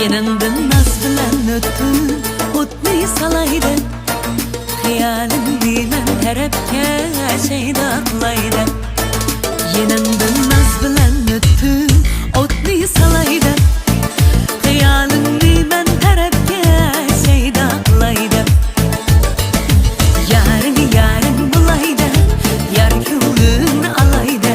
Yanımdan naz bilen öttün o'tni salaydi Hiyalimni men tarafga shayda qilaydi Yanımdan naz bilen öttün o'tni salaydi Hiyalimni men tarafga shayda qilaydi Yaring yaring bulaydi yar ko'nglim alaydi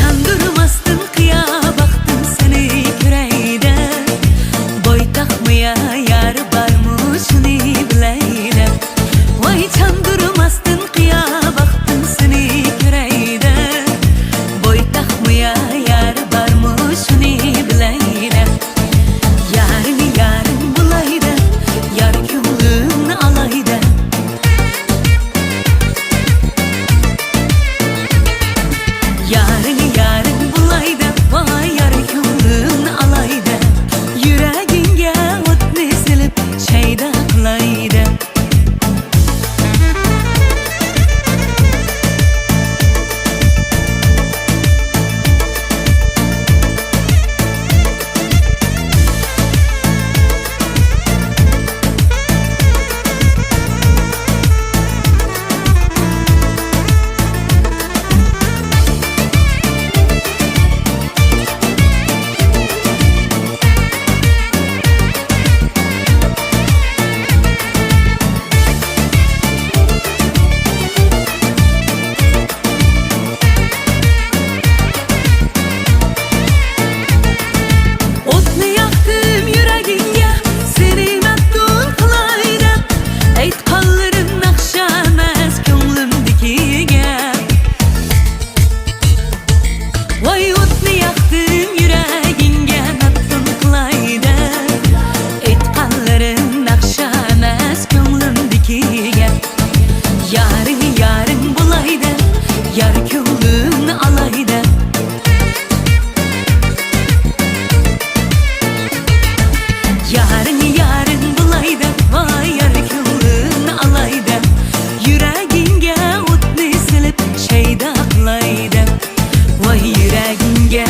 Çandırmastın kıya baktım seni küreğde Boy takmaya yar barmış şunu bileydim Vay çandırmastın kıya baktım seni küreğde Boy takmaya yar barmış şunu bileydim Yarın yarın bulaydı yar ko'nglimni alaydı Yarın yarın bulaydı vay yar ko'nglimni alaydı Yuragingga o'tni silib shayda qilaydi Vay o'tni yoqdim yuragingga maftun qilaydi Aytqanlarim naqsha emas ko'nglimnikiga Yaring yaring bulaydi yar ko'nglimni alaydi Yaring yaring bulaydi vay yar ko'nglimni alaydi Yuragingga o'tni silib shayda qilaydi Vay yuragingga